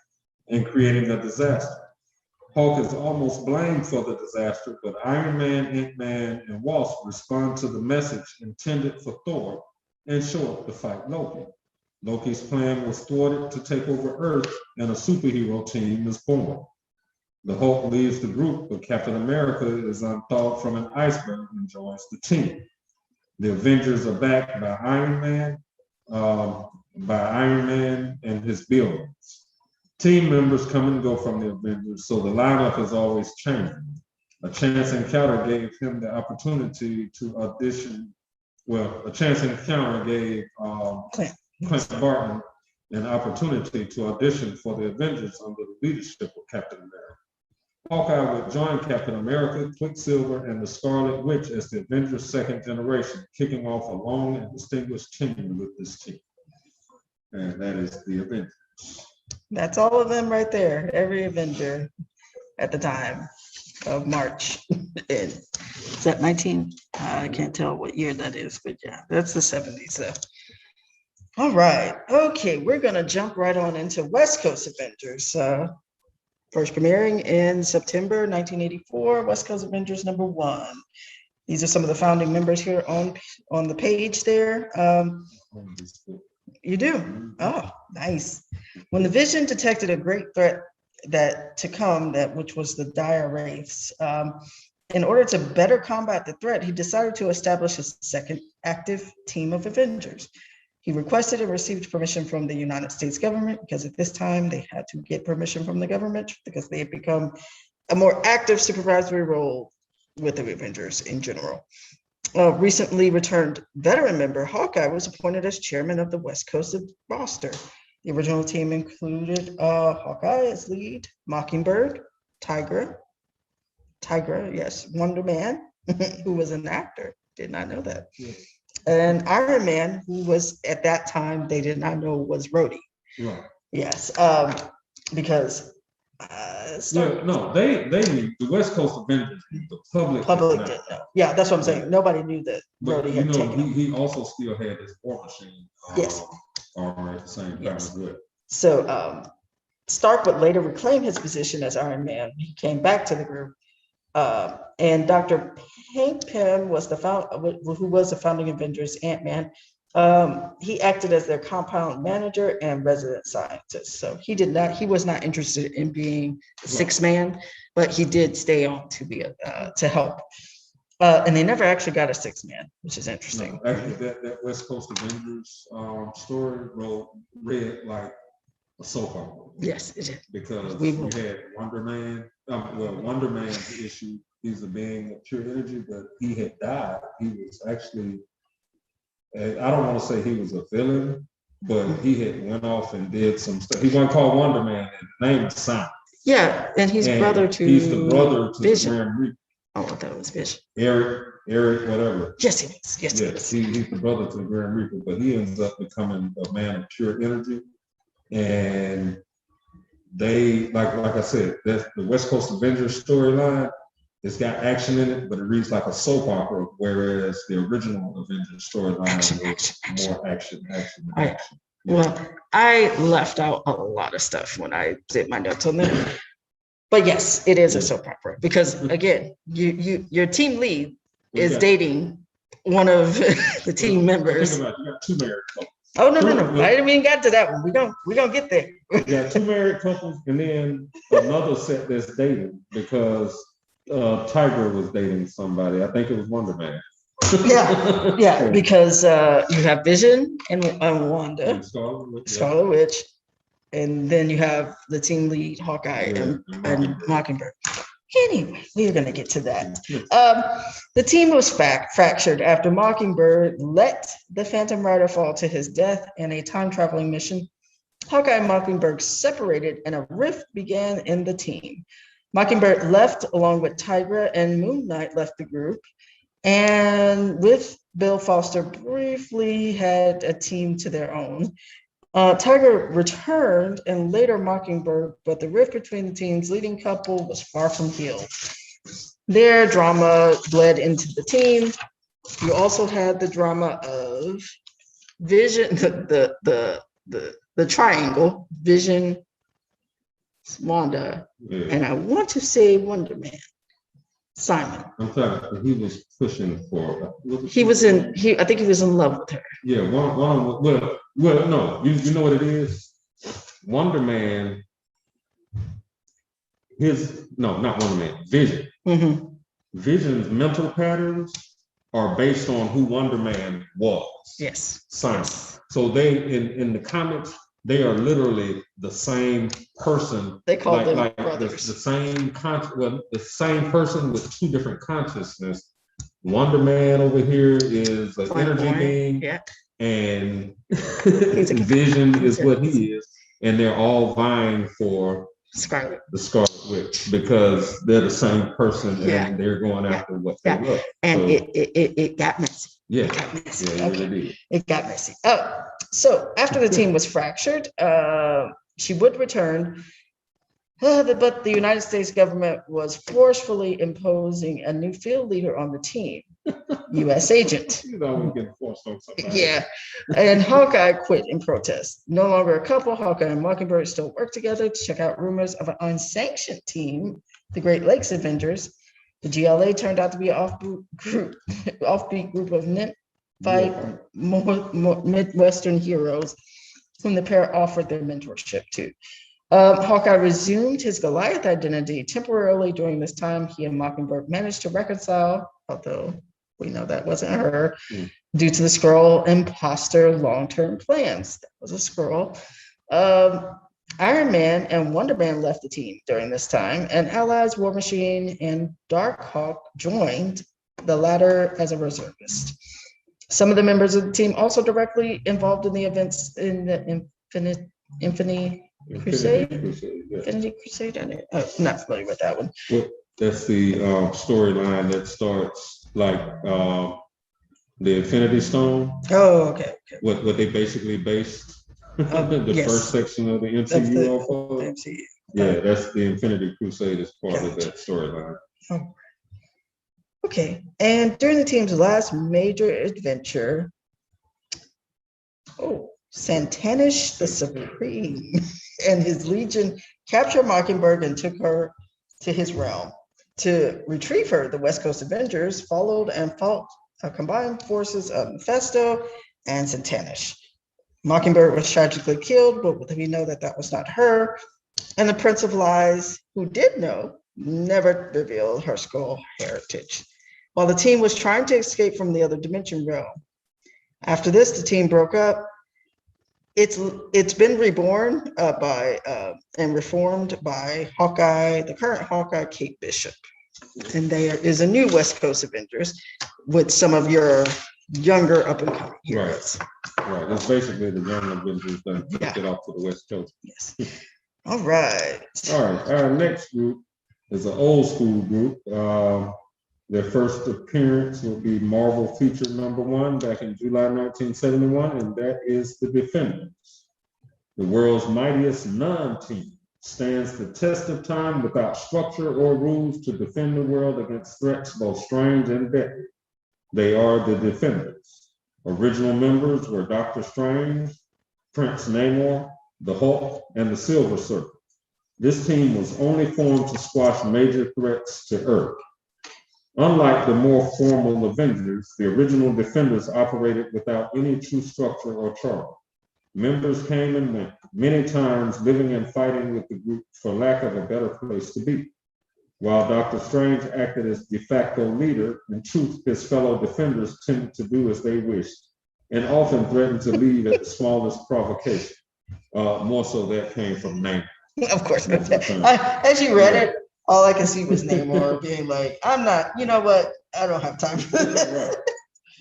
[SPEAKER 2] and creating a disaster. Hulk is almost blamed for the disaster, but Iron Man, Ant-Man, and Wasp respond to the message intended for Thor and show up to fight Loki. Loki's plan was thwarted to take over Earth, and a superhero team is born. The Hulk leaves the group, but Captain America is unthawed from an iceberg and joins the team. The Avengers are backed by Iron Man and his billions. Team members come and go from the Avengers, so the lineup is always changing. A chance encounter gave him the opportunity to audition. Well, a chance encounter gave Clint Barton an opportunity to audition for the Avengers under the leadership of Captain America. Hawkeye would join Captain America, Quicksilver, and the Scarlet Witch as the Avengers' second generation, kicking off a long and distinguished tenure with this team. And that is the Avengers.
[SPEAKER 1] That's all of them right there. Every Avenger at the time of March. Is that 19? I can't tell what year that is, but yeah, that's the 70s. So. All right. Okay, we're going to jump right on into West Coast Avengers. First premiering in September 1984, West Coast Avengers #1. These are some of the founding members here on the page there. You do? Oh, nice. When the Vision detected a great threat which was the dire wraiths, in order to better combat the threat, he decided to establish a second active team of Avengers. He requested and received permission from the United States government, because at this time they had to get permission from the government because they had become a more active supervisory role with the Avengers in general. Recently returned veteran member Hawkeye was appointed as chairman of the West Coast roster. The original team included Hawkeye as lead, Mockingbird, Tigra, yes, Wonder Man, who was an actor, did not know that. Yeah. And Iron Man, who was at that time, they did not know was Rhodey.
[SPEAKER 2] Right.
[SPEAKER 1] Yes, because
[SPEAKER 2] Yeah, no, they knew the West Coast Avengers, the public did
[SPEAKER 1] did
[SPEAKER 2] not.
[SPEAKER 1] know. Yeah, that's what I'm saying. Nobody knew that
[SPEAKER 2] But
[SPEAKER 1] Brody
[SPEAKER 2] you
[SPEAKER 1] had
[SPEAKER 2] know,
[SPEAKER 1] taken him.
[SPEAKER 2] he also still had his War Machine
[SPEAKER 1] Yes.
[SPEAKER 2] armor at the same time
[SPEAKER 1] Yes.
[SPEAKER 2] as well.
[SPEAKER 1] So Stark would later reclaim his position as Iron Man. He came back to the group. And Dr. Hank Pym was who was the founding Avengers Ant-Man. He acted as their compound manager and resident scientist. So he was not interested in being a six-man, but he did stay on to be to help. And they never actually got a six-man, which is interesting.
[SPEAKER 2] No, actually, that West Coast Avengers story read like a soap opera.
[SPEAKER 1] Yes, it is.
[SPEAKER 2] Because we had Wonder Man. Wonder Man's issue, he's a being of pure energy, but he had died. He was actually, I don't want to say he was a villain, but he had went off and did some stuff. He wasn't called Wonder Man, and the name is Simon.
[SPEAKER 1] Yeah, and he's the brother to
[SPEAKER 2] Vision. The Grand Reaper.
[SPEAKER 1] Oh, I thought it was Vision.
[SPEAKER 2] Eric, whatever.
[SPEAKER 1] Yes, he is. Yes, he is.
[SPEAKER 2] He's the brother to the Grand Reaper, but he ends up becoming a man of pure energy. And they, like I said, that's the West Coast Avengers storyline. It's got action in it, but it reads like a soap opera, whereas the original Avengers storyline was more action.
[SPEAKER 1] Yeah. Well, I left out a lot of stuff when I did my notes on that. But yes, it is a soap opera because again, your team lead is dating one of the team members.
[SPEAKER 2] Think about it, you got two married couples.
[SPEAKER 1] Oh no! I didn't even get to that one. We gonna get there.
[SPEAKER 2] You got two married couples, and then another set that's dating because Tiger was dating somebody. I think it was Wonder Man.
[SPEAKER 1] Yeah, because you have Vision and Wanda, Scarlet Witch, and then you have the team lead Hawkeye and Mockingbird. Anyway, we're going to get to that. The team was fractured after Mockingbird let the Phantom Rider fall to his death in a time-traveling mission. Hawkeye and Mockingbird separated and a rift began in the team. Mockingbird left along with Tigra, and Moon Knight left the group. And with Bill Foster briefly had a team to their own. Tiger returned and later Mockingbird, but the rift between the team's leading couple was far from healed. Their drama bled into the team. You also had the drama of Vision, the triangle, Vision, Wanda, and I want to say Wonder Man. Simon.
[SPEAKER 2] I'm sorry, he was pushing for.
[SPEAKER 1] I think he was in love with her.
[SPEAKER 2] Yeah, no, you know what it is? Wonder Man, not Wonder Man, Vision. Mm-hmm. Vision's mental patterns are based on who Wonder Man was.
[SPEAKER 1] Yes.
[SPEAKER 2] Simon.
[SPEAKER 1] Yes.
[SPEAKER 2] So they, in the comics, they are literally the same person.
[SPEAKER 1] They call them brothers.
[SPEAKER 2] The same person with two different consciousness. Wonder Man over here is an energy being, and Vision is what he is, and they're all vying for the Scarlet Witch because they're the same person and they're going after what they love.
[SPEAKER 1] And so, it got messy.
[SPEAKER 2] Yeah,
[SPEAKER 1] it got messy.
[SPEAKER 2] It
[SPEAKER 1] got messy. So after the team was fractured, she would return, but the United States government was forcefully imposing a new field leader on the team, U.S. agent. Yeah, and Hawkeye quit in protest. No longer a couple, Hawkeye and Mockingbird still work together to check out rumors of an unsanctioned team, the Great Lakes Avengers. The GLA turned out to be an offbeat group of nymph-fight Midwestern heroes whom the pair offered their mentorship to. Hawkeye resumed his Goliath identity temporarily during this time. He and Mockingbird managed to reconcile, although we know that wasn't her, due to the Skrull imposter long-term plans. That was a Skrull. Iron Man and Wonder Man left the team during this time, and allies War Machine and Darkhawk joined, the latter as a reservist. Some of the members of the team also directly involved in the events in the Infinity Crusade. Infinity Crusade. I'm not familiar with that one.
[SPEAKER 2] Well, that's the storyline that starts like the Infinity Stone.
[SPEAKER 1] Oh, okay.
[SPEAKER 2] What they basically based the first section of the MCU off of. Yeah, that's the Infinity Crusade is part of that storyline.
[SPEAKER 1] Oh. Okay, and during the team's last major adventure, Santanish the Supreme and his legion captured Mockingbird and took her to his realm. To retrieve her, the West Coast Avengers followed and fought combined forces of Mephisto and Santanish. Mockingbird was tragically killed, but we know that that was not her. And the Prince of Lies, who did know, never revealed her skull heritage, while the team was trying to escape from the other dimension realm. After this, the team broke up. It's been reborn and reformed by Hawkeye, the current Hawkeye, Kate Bishop. And there is a new West Coast Avengers with some of your younger up and coming heroes.
[SPEAKER 2] Right. It's basically the young Avengers that get off to the West Coast.
[SPEAKER 1] Yes. All right.
[SPEAKER 2] Our next group is an old school group. Their first appearance will be Marvel featured #1 back in July 1971, and that is the Defenders. The world's mightiest non-team stands the test of time without structure or rules to defend the world against threats both strange and deadly. They are the Defenders. Original members were Doctor Strange, Prince Namor, the Hulk, and the Silver Surfer. This team was only formed to squash major threats to Earth. Unlike the more formal Avengers, the original Defenders operated without any true structure or charter. Members came and went, many times living and fighting with the group for lack of a better place to be. While Doctor Strange acted as de facto leader, in truth, his fellow Defenders tended to do as they wished, and often threatened to leave at the smallest provocation. More so that came from Namor.
[SPEAKER 1] Of course. As you read it, all I can see was Namor being like, I'm not, you know what? I don't have time for this.
[SPEAKER 2] Right.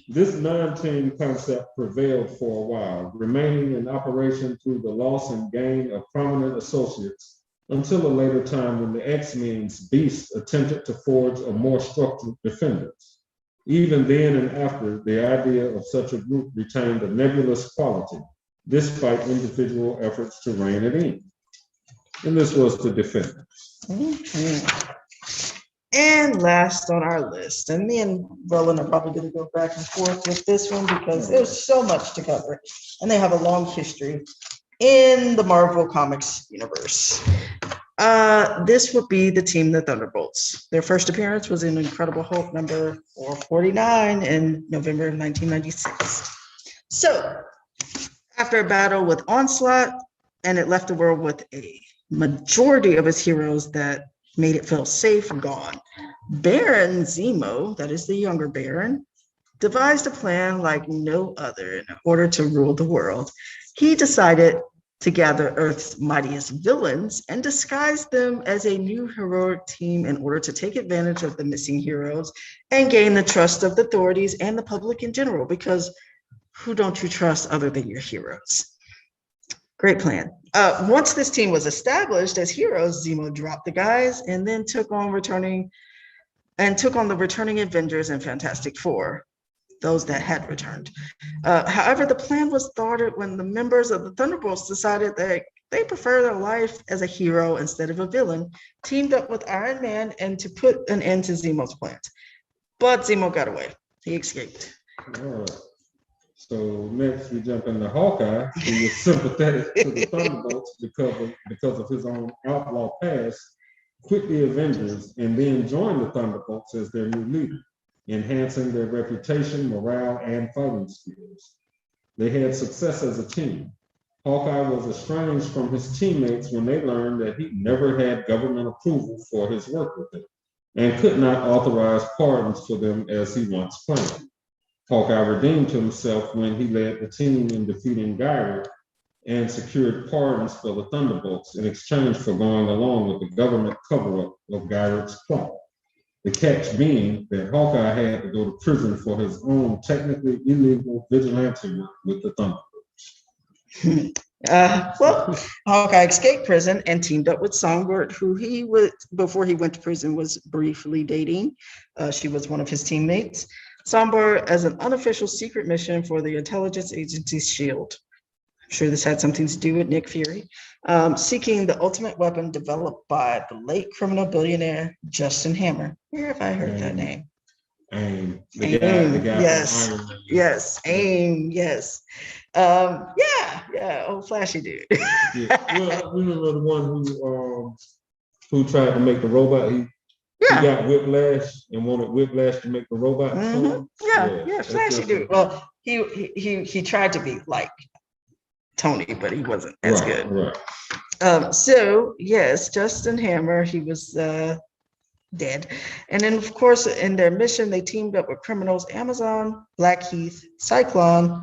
[SPEAKER 2] This non-team concept prevailed for a while, remaining in operation through the loss and gain of prominent associates until a later time when the X-Men's Beast attempted to forge a more structured Defenders. Even then and after, the idea of such a group retained a nebulous quality, despite individual efforts to rein it in. And this was the Defenders.
[SPEAKER 1] Mm-hmm. And last on our list, and me and Roland are probably going to go back and forth with this one because there's so much to cover, and they have a long history in the Marvel Comics universe. This would be the team, the Thunderbolts. Their first appearance was in Incredible Hulk number 449 in November of 1996. So, after a battle with Onslaught, and it left the world with a majority of its heroes that made it feel safe gone, Baron Zemo, that is the younger Baron, devised a plan like no other in order to rule the world. He decided to gather Earth's mightiest villains and disguise them as a new heroic team in order to take advantage of the missing heroes and gain the trust of the authorities and the public in general, because who don't you trust other than your heroes? Great plan. Once this team was established as heroes, Zemo dropped the guys and then took on the returning Avengers and Fantastic Four, those that had returned. However, the plan was thwarted when the members of the Thunderbolts decided that they prefer their life as a hero instead of a villain, teamed up with Iron Man and to put an end to Zemo's plans. But Zemo got away. He escaped.
[SPEAKER 2] All right. So next we jump into Hawkeye, who was sympathetic to the Thunderbolts because of his own outlaw past, quit the Avengers, and then joined the Thunderbolts as their new leader, enhancing their reputation, morale, and fighting skills. They had success as a team. Hawkeye was estranged from his teammates when they learned that he never had government approval for his work with them, and could not authorize pardons for them as he once planned. Hawkeye redeemed himself when he led the team in defeating Gyrick and secured pardons for the Thunderbolts in exchange for going along with the government cover-up of Gyrick's plot. The catch being that Hawkeye had to go to prison for his own technically illegal vigilante work with the Thunderbolts.
[SPEAKER 1] Hawkeye escaped prison and teamed up with Songbird, who he would, before he went to prison, was briefly dating. She was one of his teammates. Songbird as an unofficial secret mission for the intelligence agency SHIELD. I'm sure this had something to do with Nick Fury. seeking the ultimate weapon developed by the late criminal billionaire Justin Hammer. Where have I heard that name?
[SPEAKER 2] AIM. The
[SPEAKER 1] AIM,
[SPEAKER 2] guy
[SPEAKER 1] yes,
[SPEAKER 2] from Iron Man.
[SPEAKER 1] yes, AIM, yes. Yeah, old flashy dude.
[SPEAKER 2] Yeah. Well, we remember the one who tried to make the robot. He got whiplash and wanted whiplash to make the robot.
[SPEAKER 1] Mm-hmm. Yeah, flashy dude. Well, he tried to be like Tony, but he wasn't as good.
[SPEAKER 2] Right.
[SPEAKER 1] So yes, Justin Hammer, he was dead. And then of course in their mission, they teamed up with criminals Amazon, Blackheath, Cyclone,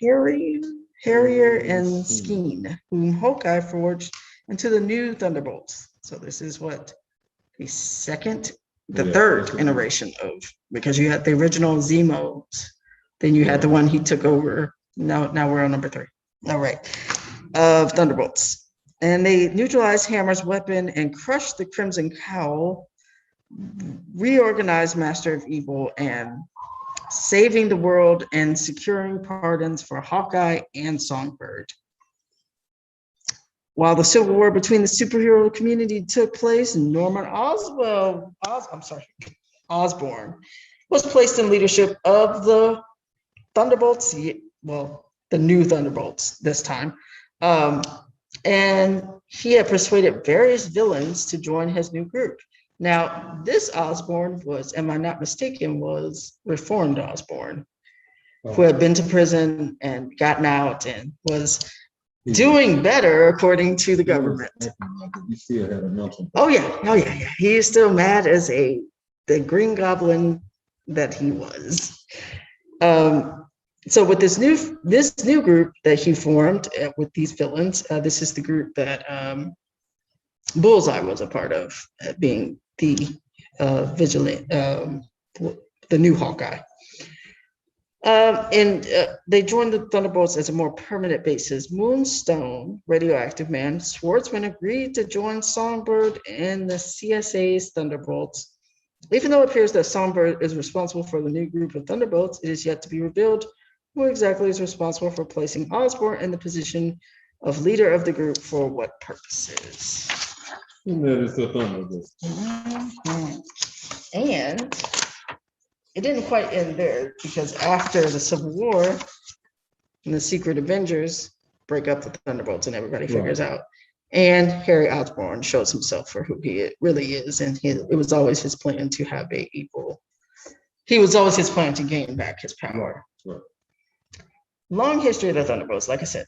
[SPEAKER 1] Harrier, and Skeen, whom Hawkeye forged into the new Thunderbolts. So this is what the third iteration of, because you had the original Zemos, then you had the one he took over. Now we're on number 3. All right, of Thunderbolts. And they neutralized Hammer's weapon and crushed the Crimson Cowl, reorganized Master of Evil, and saving the world and securing pardons for Hawkeye and Songbird. While the civil war between the superhero community took place, Norman Osborn was placed in leadership of the Thunderbolts, well, the new Thunderbolts this time. And he had persuaded various villains to join his new group. Now, this Osborn was, am I not mistaken, was reformed Osborn, who had been to prison and gotten out and was doing better according to the government.
[SPEAKER 2] You still had a mental.
[SPEAKER 1] Oh yeah. He is still mad as the Green Goblin that he was. So with this new group that he formed with these villains, this is the group that Bullseye was a part of, being the vigilant, the new Hawkeye. And they joined the Thunderbolts as a more permanent basis. Moonstone, Radioactive Man, Swordsman agreed to join Songbird and the CSA's Thunderbolts. Even though it appears that Songbird is responsible for the new group of Thunderbolts, it is yet to be revealed who exactly is responsible for placing Osborn in the position of leader of the group for what purposes.
[SPEAKER 2] And that is the Thunderbolts.
[SPEAKER 1] Mm-hmm. And it didn't quite end there, because after the Civil War and the Secret Avengers break up the Thunderbolts and everybody figures out, and Harry Osborn shows himself for who he really is, and it was always his plan to have he was always his plan to gain back his power.
[SPEAKER 2] Right.
[SPEAKER 1] Long history of the Thunderbolts, like I said,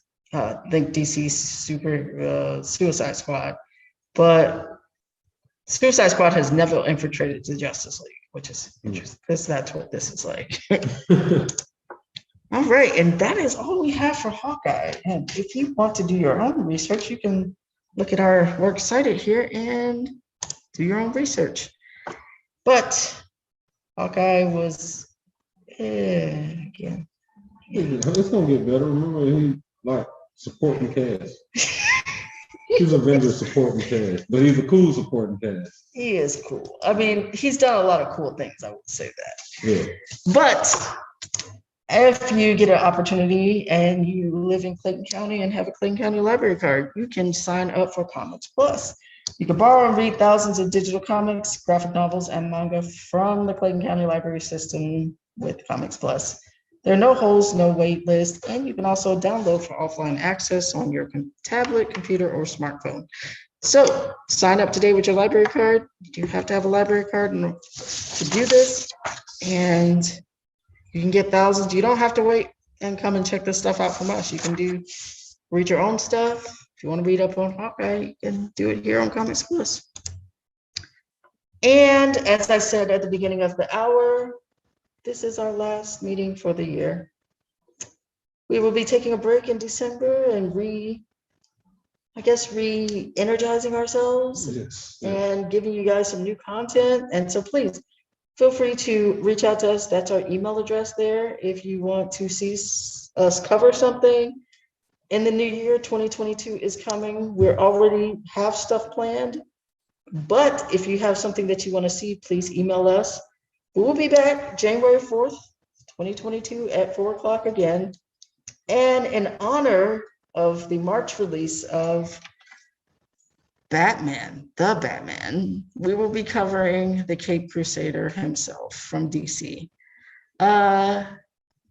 [SPEAKER 1] think DC Suicide Squad, but Suicide Squad has never infiltrated the Justice League, which is interesting, because that's what this is like. All right, and that is all we have for Hawkeye. And if you want to do your own research, you can look at our works cited here and do your own research. But Hawkeye was, again.
[SPEAKER 2] It's gonna get better. Remember, he like supporting cast. He's Avengers supporting cast, but he's a cool supporting cast.
[SPEAKER 1] He is cool. I mean, he's done a lot of cool things, I would say that.
[SPEAKER 2] Yeah.
[SPEAKER 1] But if you get an opportunity and you live in Clayton County and have a Clayton County library card, you can sign up for Comics Plus. You can borrow and read thousands of digital comics, graphic novels, and manga from the Clayton County library system with Comics Plus. There are no holds, no wait list, and you can also download for offline access on your tablet, computer, or smartphone. So sign up today with your library card. You do have to have a library card to do this, and you can get thousands. You don't have to wait and come and check this stuff out from us. You can read your own stuff. If you want to read up on Hawkeye, you can do it here on Comics Plus. And as I said at the beginning of the hour, this is our last meeting for the year. We will be taking a break in December and re-energizing ourselves and giving you guys some new content. And so please feel free to reach out to us. That's our email address there. If you want to see us cover something in the new year, 2022 is coming. We already have stuff planned, but if you have something that you want to see, please email us. We will be back January 4th, 2022 at 4 o'clock again. And in honor of the March release of Batman, the Batman, we will be covering the Caped Crusader himself from DC.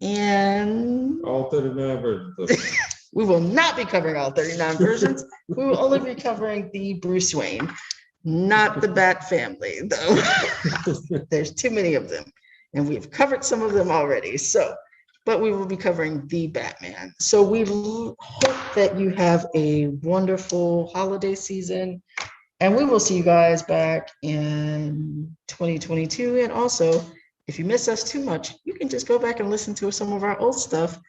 [SPEAKER 1] And
[SPEAKER 2] All 39 versions.
[SPEAKER 1] we will not be covering all 39 versions. We will only be covering the Bruce Wayne, not the Bat family, though. There's too many of them, and we've covered some of them already. So, but we will be covering the Batman. So we hope that you have a wonderful holiday season, and we will see you guys back in 2022. And also, if you miss us too much, you can just go back and listen to some of our old stuff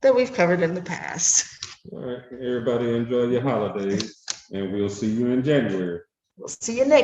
[SPEAKER 1] that we've covered in the past.
[SPEAKER 2] All right, everybody enjoy your holidays, and we'll see you in January.
[SPEAKER 1] We'll see you next